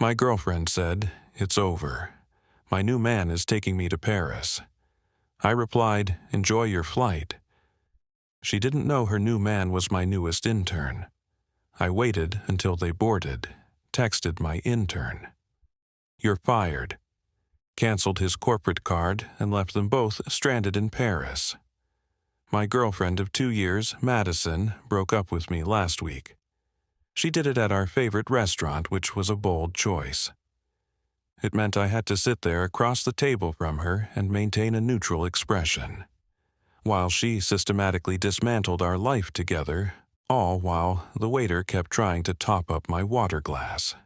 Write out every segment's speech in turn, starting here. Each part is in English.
My girlfriend said, "It's over. My new man is taking me to Paris." I replied, "Enjoy your flight." She didn't know her new man was my newest intern. I waited until they boarded, texted my intern. "You're fired." Canceled his corporate card and left them both stranded in Paris. My girlfriend of 2 years, Madison, broke up with me last week. She did it at our favorite restaurant, which was a bold choice. It meant I had to sit there across the table from her and maintain a neutral expression, while she systematically dismantled our life together, all while the waiter kept trying to top up my water glass.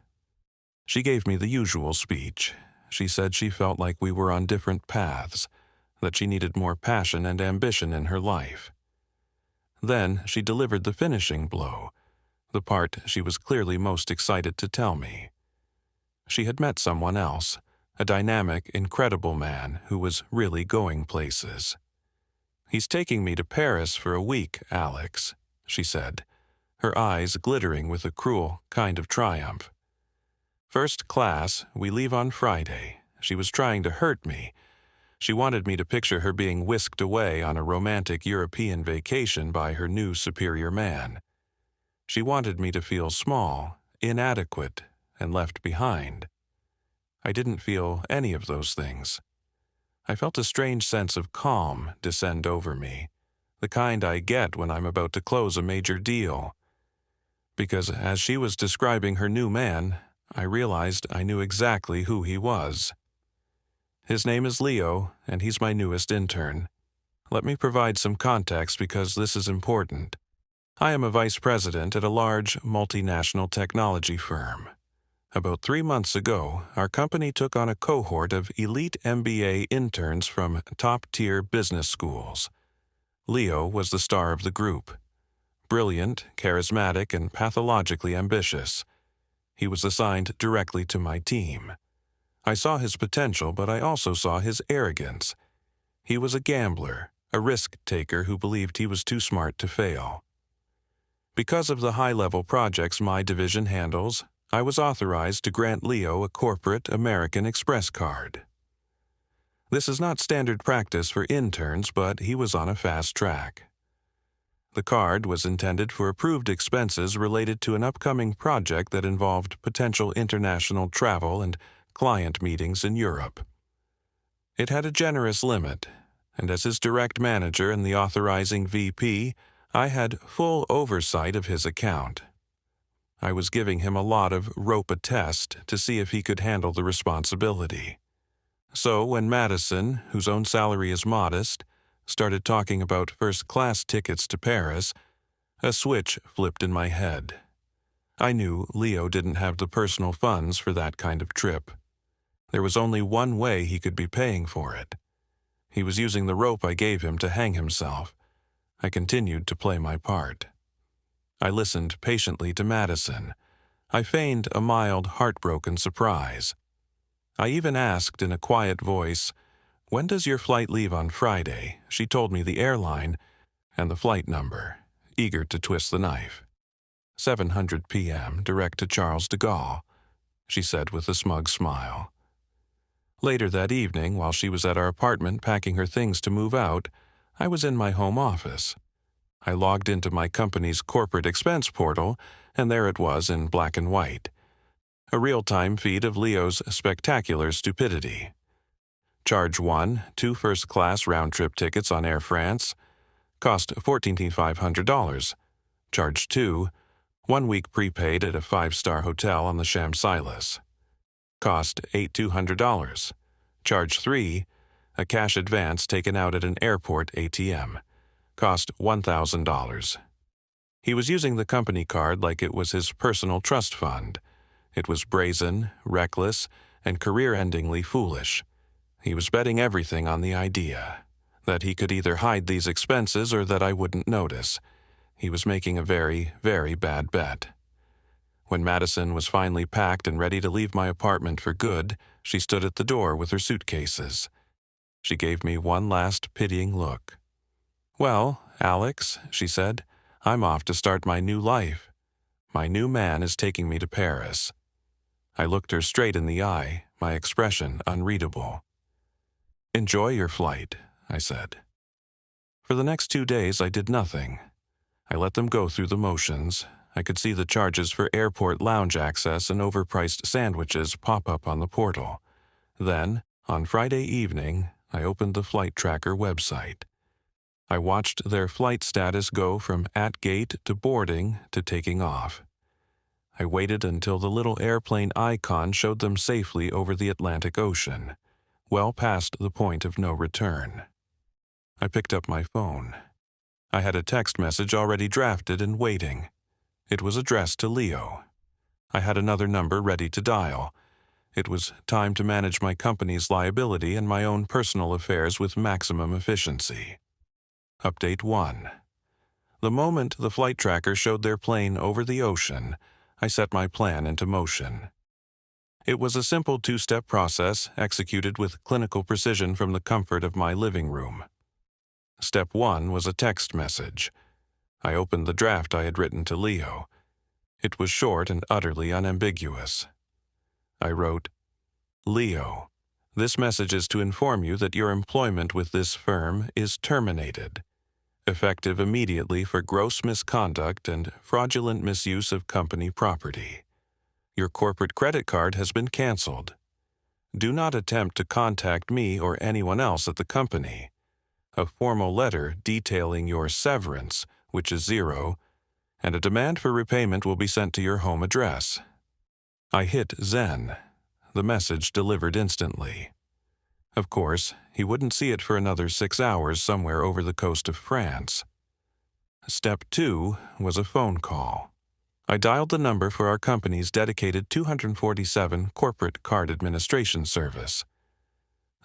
She gave me the usual speech. She said she felt like we were on different paths, that she needed more passion and ambition in her life. Then she delivered the finishing blow, the part she was clearly most excited to tell me. She had met someone else, a dynamic, incredible man who was really going places. "He's taking me to Paris for a week, Alex," she said, her eyes glittering with a cruel kind of triumph. "First class, we leave on Friday. She was trying to hurt me. She wanted me to picture her being whisked away on a romantic European vacation by her new superior man. She wanted me to feel small, inadequate, and left behind. I didn't feel any of those things. I felt a strange sense of calm descend over me, the kind I get when I'm about to close a major deal. Because as she was describing her new man, I realized I knew exactly who he was. His name is Leo, and he's my newest intern. Let me provide some context because this is important. I am a vice president at a large multinational technology firm. About 3 months ago, our company took on a cohort of elite MBA interns from top-tier business schools. Leo was the star of the group. Brilliant, charismatic, and pathologically ambitious. He was assigned directly to my team. I saw his potential, but I also saw his arrogance. He was a gambler, a risk-taker who believed he was too smart to fail. Because of the high-level projects my division handles, I was authorized to grant Leo a corporate American Express card. This is not standard practice for interns, but he was on a fast track. The card was intended for approved expenses related to an upcoming project that involved potential international travel and client meetings in Europe. It had a generous limit, and as his direct manager and the authorizing VP, I had full oversight of his account. I was giving him a lot of rope a test to see if he could handle the responsibility. So when Madison, whose own salary is modest, started talking about first-class tickets to Paris, a switch flipped in my head. I knew Leo didn't have the personal funds for that kind of trip. There was only one way he could be paying for it. He was using the rope I gave him to hang himself. I continued to play my part. I listened patiently to Madison. I feigned a mild, heartbroken surprise. I even asked in a quiet voice, "When does your flight leave on Friday?" She told me the airline and the flight number, eager to twist the knife. 7:00 p.m., direct to Charles de Gaulle, she said with a smug smile. Later that evening, while she was at our apartment packing her things to move out, I was in my home office. I logged into my company's corporate expense portal, and there it was in black and white. A real-time feed of Leo's spectacular stupidity. Charge 1, 2 first-class round-trip tickets on Air France. Cost $14,500. Charge 2, 1 week prepaid at a 5-star hotel on the Champs-Élysées. Cost $8,200. Charge 3, a cash advance taken out at an airport ATM. Cost $1,000. He was using the company card like it was his personal trust fund. It was brazen, reckless, and career-endingly foolish. He was betting everything on the idea that he could either hide these expenses or that I wouldn't notice. He was making a very, very bad bet. When Madison was finally packed and ready to leave my apartment for good, she stood at the door with her suitcases. She gave me one last pitying look. "Well, Alex," she said, "I'm off to start my new life. My new man is taking me to Paris." I looked her straight in the eye, my expression unreadable. "Enjoy your flight," I said. For the next 2 days, I did nothing. I let them go through the motions. I could see the charges for airport lounge access and overpriced sandwiches pop up on the portal. Then, on Friday evening, I opened the flight tracker website. I watched their flight status go from at gate to boarding to taking off. I waited until the little airplane icon showed them safely over the Atlantic Ocean, well past the point of no return. I picked up my phone. I had a text message already drafted and waiting. It was addressed to Leo. I had another number ready to dial. It was time to manage my company's liability and my own personal affairs with maximum efficiency. Update 1. The moment the flight tracker showed their plane over the ocean, I set my plan into motion. It was a simple 2-step process executed with clinical precision from the comfort of my living room. Step 1 was a text message. I opened the draft I had written to Leo. It was short and utterly unambiguous. I wrote, "Leo, this message is to inform you that your employment with this firm is terminated, effective immediately for gross misconduct and fraudulent misuse of company property. Your corporate credit card has been canceled. Do not attempt to contact me or anyone else at the company. A formal letter detailing your severance, which is 0, and a demand for repayment will be sent to your home address." I hit Zen. The message delivered instantly. Of course, he wouldn't see it for another 6 hours somewhere over the coast of France. Step 2 was a phone call. I dialed the number for our company's dedicated 247 corporate card administration service.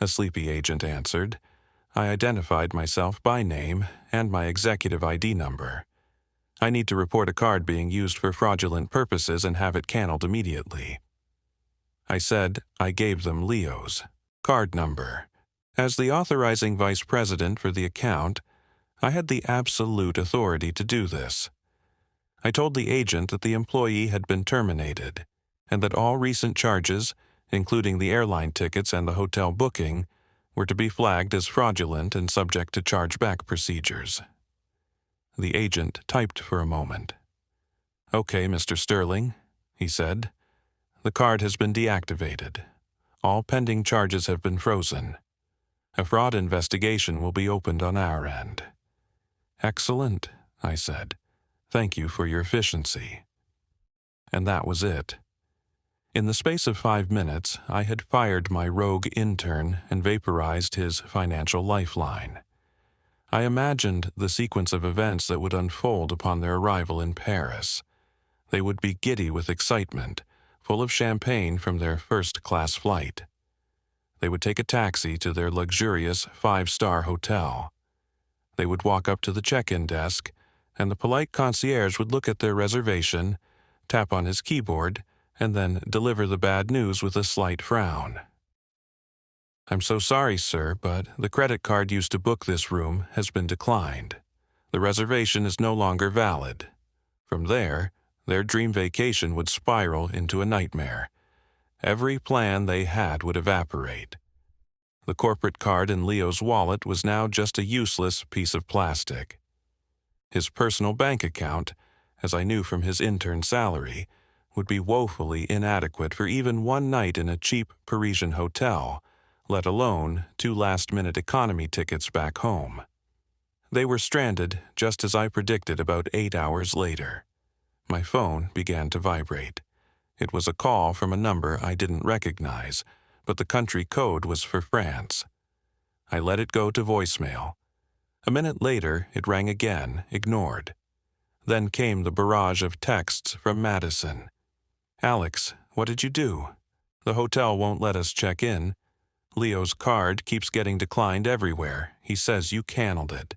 A sleepy agent answered. I identified myself by name and my executive ID number. I need to report a card being used for fraudulent purposes and have it canceled immediately. I said I gave them Leo's card number. As the authorizing vice president for the account, I had the absolute authority to do this. I told the agent that the employee had been terminated, and that all recent charges, including the airline tickets and the hotel booking, were to be flagged as fraudulent and subject to chargeback procedures. The agent typed for a moment. "Okay, Mr. Sterling," he said. "The card has been deactivated. All pending charges have been frozen. A fraud investigation will be opened on our end." "Excellent," I said. "Thank you for your efficiency." And that was it. In the space of 5 minutes, I had fired my rogue intern and vaporized his financial lifeline. I imagined the sequence of events that would unfold upon their arrival in Paris. They would be giddy with excitement, full of champagne from their first-class flight. They would take a taxi to their luxurious 5-star hotel. They would walk up to the check-in desk, and the polite concierge would look at their reservation, tap on his keyboard, and then deliver the bad news with a slight frown. "I'm so sorry, sir, but the credit card used to book this room has been declined. The reservation is no longer valid." From there, their dream vacation would spiral into a nightmare. Every plan they had would evaporate. The corporate card in Leo's wallet was now just a useless piece of plastic. His personal bank account, as I knew from his intern salary, would be woefully inadequate for even one night in a cheap Parisian hotel, let alone 2 last-minute economy tickets back home. They were stranded just as I predicted about 8 hours later. My phone began to vibrate. It was a call from a number I didn't recognize, but the country code was for France. I let it go to voicemail. A minute later, it rang again, ignored. Then came the barrage of texts from Madison. "Alex, what did you do? The hotel won't let us check in. Leo's card keeps getting declined everywhere. He says you canceled it.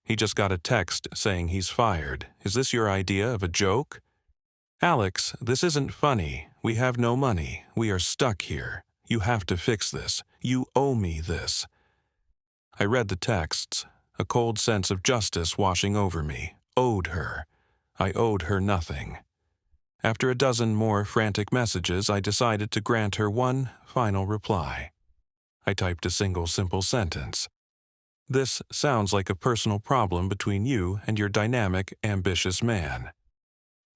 He just got a text saying he's fired. Is this your idea of a joke? Alex, this isn't funny. We have no money. We are stuck here. You have to fix this. You owe me this." I read the texts, a cold sense of justice washing over me. Owed her. I owed her nothing. After a dozen more frantic messages, I decided to grant her one final reply. I typed a single simple sentence. "This sounds like a personal problem between you and your dynamic, ambitious man.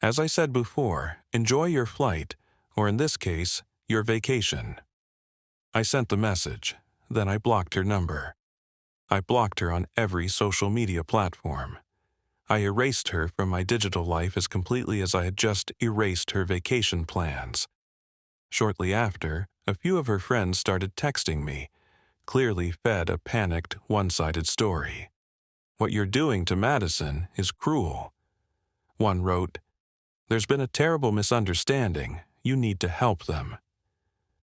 As I said before, enjoy your flight, or in this case, your vacation." I sent the message, then I blocked her number. I blocked her on every social media platform. I erased her from my digital life as completely as I had just erased her vacation plans. Shortly after, a few of her friends started texting me, clearly fed a panicked, one-sided story. "What you're doing to Madison is cruel." One wrote, "There's been a terrible misunderstanding. You need to help them."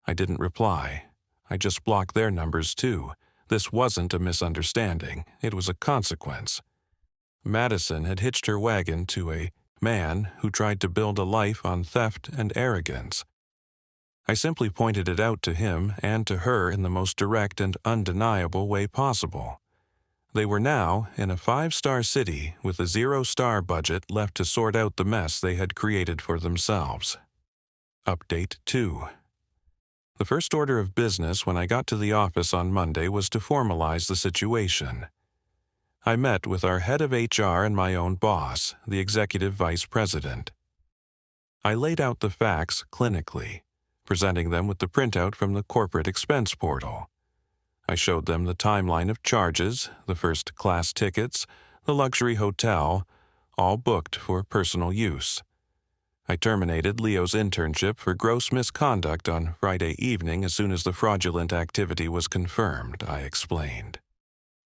I didn't reply. I just blocked their numbers too. This wasn't a misunderstanding. It was a consequence. Madison had hitched her wagon to a man who tried to build a life on theft and arrogance. I simply pointed it out to him and to her in the most direct and undeniable way possible. They were now in a 5-star city with a 0-star budget left to sort out the mess they had created for themselves. Update 2. The first order of business when I got to the office on Monday was to formalize the situation. I met with our head of HR and my own boss, the executive vice president. I laid out the facts clinically, presenting them with the printout from the corporate expense portal. I showed them the timeline of charges, the first-class tickets, the luxury hotel, all booked for personal use. I terminated Leo's internship for gross misconduct on Friday evening as soon as the fraudulent activity was confirmed, I explained.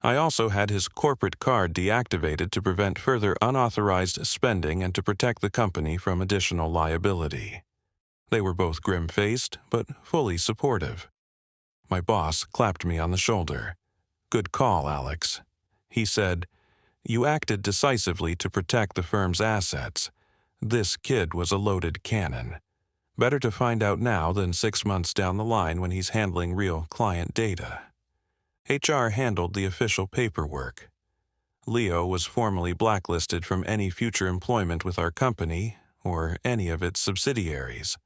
I also had his corporate card deactivated to prevent further unauthorized spending and to protect the company from additional liability. They were both grim-faced, but fully supportive. My boss clapped me on the shoulder. "Good call, Alex." He said, "You acted decisively to protect the firm's assets. This kid was a loaded cannon. Better to find out now than 6 months down the line when he's handling real client data." HR handled the official paperwork. Leo was formally blacklisted from any future employment with our company or any of its subsidiaries.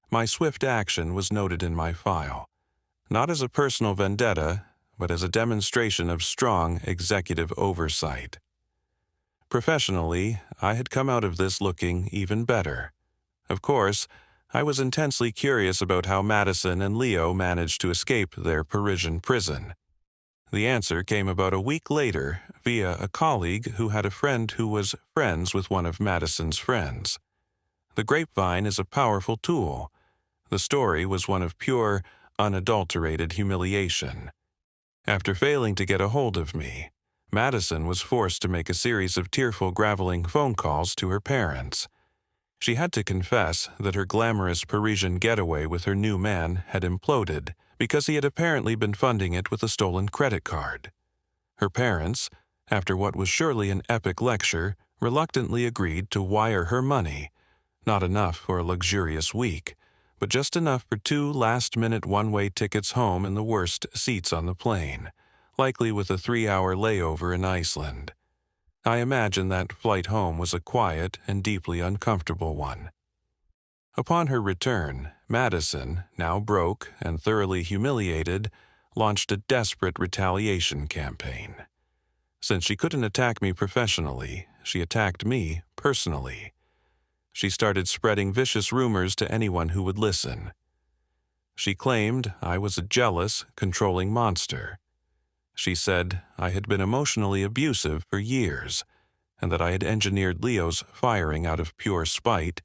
My swift action was noted in my file, not as a personal vendetta, but as a demonstration of strong executive oversight. Professionally, I had come out of this looking even better. Of course, I was intensely curious about how Madison and Leo managed to escape their Parisian prison. The answer came about a week later via a colleague who had a friend who was friends with one of Madison's friends. The grapevine is a powerful tool. The story was one of pure, unadulterated humiliation. After failing to get a hold of me, Madison was forced to make a series of tearful, graveling phone calls to her parents. She had to confess that her glamorous Parisian getaway with her new man had imploded because he had apparently been funding it with a stolen credit card. Her parents, after what was surely an epic lecture, reluctantly agreed to wire her money, not enough for a luxurious week, but just enough for 2 last-minute one-way tickets home in the worst seats on the plane, likely with a 3-hour layover in Iceland. I imagine that flight home was a quiet and deeply uncomfortable one. Upon her return, Madison, now broke and thoroughly humiliated, launched a desperate retaliation campaign. Since she couldn't attack me professionally, she attacked me personally. She started spreading vicious rumors to anyone who would listen. She claimed I was a jealous, controlling monster. She said I had been emotionally abusive for years, and that I had engineered Leo's firing out of pure spite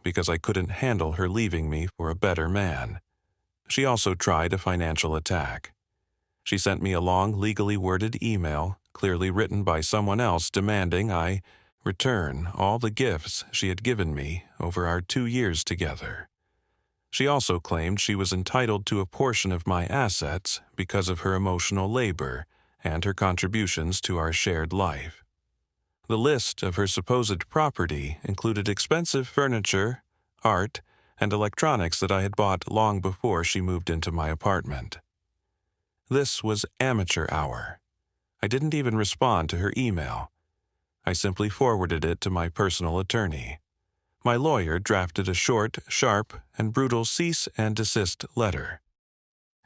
because I couldn't handle her leaving me for a better man. She also tried a financial attack. She sent me a long, legally worded email, clearly written by someone else, demanding I return all the gifts she had given me over our 2 years together. She also claimed she was entitled to a portion of my assets because of her emotional labor and her contributions to our shared life. The list of her supposed property included expensive furniture, art, and electronics that I had bought long before she moved into my apartment. This was amateur hour. I didn't even respond to her email. I simply forwarded it to my personal attorney. my lawyer drafted a short, sharp, and brutal cease and desist letter.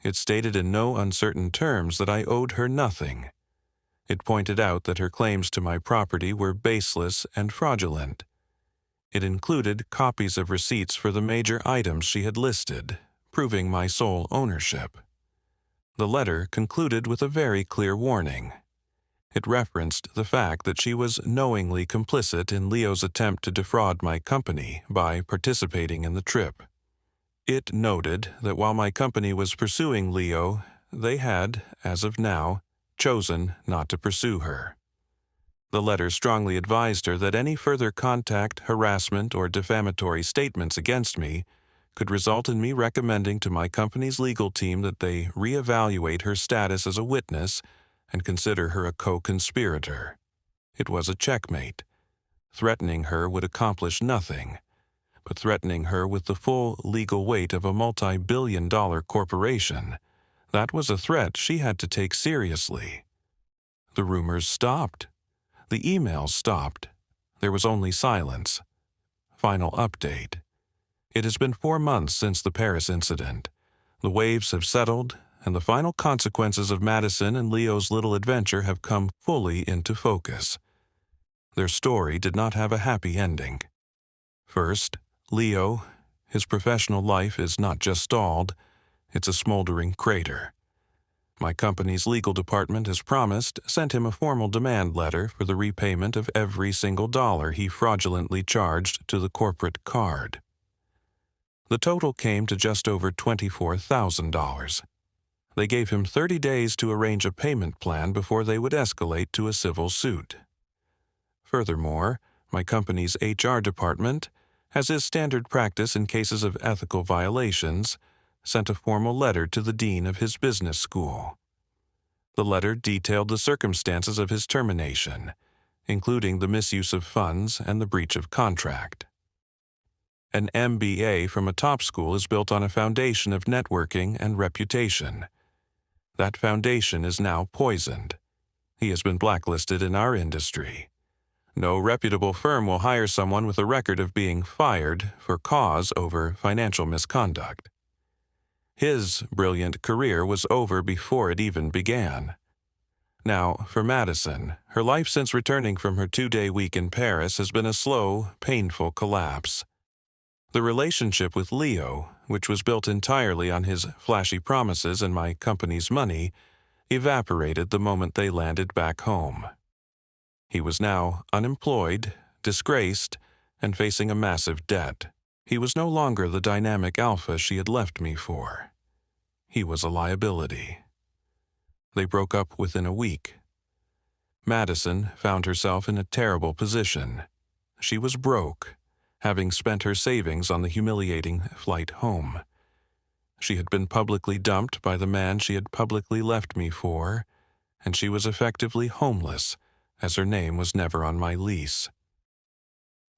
It stated in no uncertain terms that I owed her nothing. It pointed out that her claims to my property were baseless and fraudulent. It included copies of receipts for the major items she had listed, proving my sole ownership. The letter concluded with a very clear warning. It referenced the fact that she was knowingly complicit in Leo's attempt to defraud my company by participating in the trip. It noted that while my company was pursuing Leo, they had, as of now, chosen not to pursue her. The letter strongly advised her that any further contact, harassment, or defamatory statements against me could result in me recommending to my company's legal team that they reevaluate her status as a witness and consider her a co-conspirator. It was a checkmate. Threatening her would accomplish nothing, but threatening her with the full legal weight of a multi-billion-dollar corporation, that was a threat she had to take seriously. The rumors stopped. The emails stopped. There was only silence. Final update. It has been 4 months since the Paris incident. The waves have settled, and the final consequences of Madison and Leo's little adventure have come fully into focus. Their story did not have a happy ending. First, Leo, his professional life is not just stalled, it's a smoldering crater. My company's legal department, as promised, sent him a formal demand letter for the repayment of every single dollar he fraudulently charged to the corporate card. The total came to just over $24,000. They gave him 30 days to arrange a payment plan before they would escalate to a civil suit. Furthermore, my company's HR department, as is standard practice in cases of ethical violations, sent a formal letter to the dean of his business school. The letter detailed the circumstances of his termination, including the misuse of funds and the breach of contract. An MBA from a top school is built on a foundation of networking and reputation. That foundation is now poisoned. He has been blacklisted in our industry. No reputable firm will hire someone with a record of being fired for cause over financial misconduct. His brilliant career was over before it even began. Now, for Madison, her life since returning from her 2-day week in Paris has been a slow, painful collapse. The relationship with Leo, which was built entirely on his flashy promises and my company's money, evaporated the moment they landed back home. He was now unemployed, disgraced, and facing a massive debt. He was no longer the dynamic alpha she had left me for. He was a liability. They broke up within a week. Madison found herself in a terrible position. She was broke, having spent her savings on the humiliating flight home. She had been publicly dumped by the man she had publicly left me for, and she was effectively homeless, as her name was never on my lease.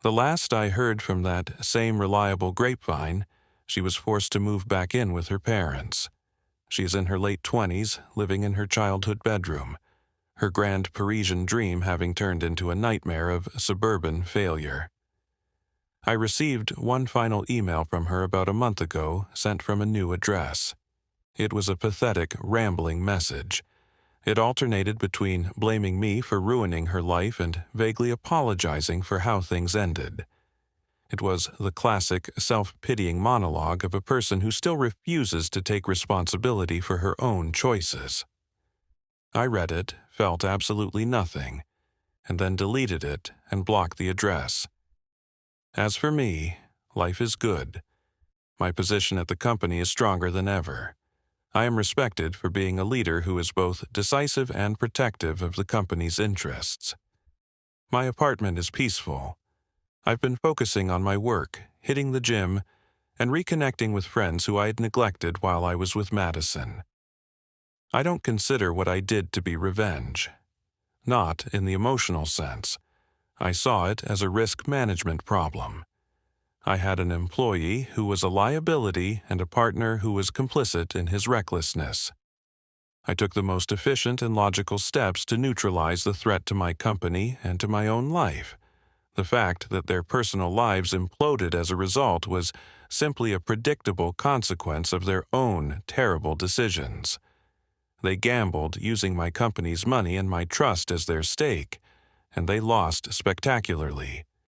The last I heard from that same reliable grapevine, she was forced to move back in with her parents. She is in her late 20s, living in her childhood bedroom, her grand Parisian dream having turned into a nightmare of suburban failure. I received one final email from her about a month ago, sent from a new address. It was a pathetic, rambling message. It alternated between blaming me for ruining her life and vaguely apologizing for how things ended. It was the classic self-pitying monologue of a person who still refuses to take responsibility for her own choices. I read it, felt absolutely nothing, and then deleted it and blocked the address. As for me, life is good. My position at the company is stronger than ever. I am respected for being a leader who is both decisive and protective of the company's interests. My apartment is peaceful. I've been focusing on my work, hitting the gym, and reconnecting with friends who I had neglected while I was with Madison. I don't consider what I did to be revenge. Not in the emotional sense. I saw it as a risk management problem. I had an employee who was a liability and a partner who was complicit in his recklessness. I took the most efficient and logical steps to neutralize the threat to my company and to my own life, The fact that their personal lives imploded as a result was simply a predictable consequence of their own terrible decisions. They gambled using my company's money and my trust as their stake, and they lost spectacularly.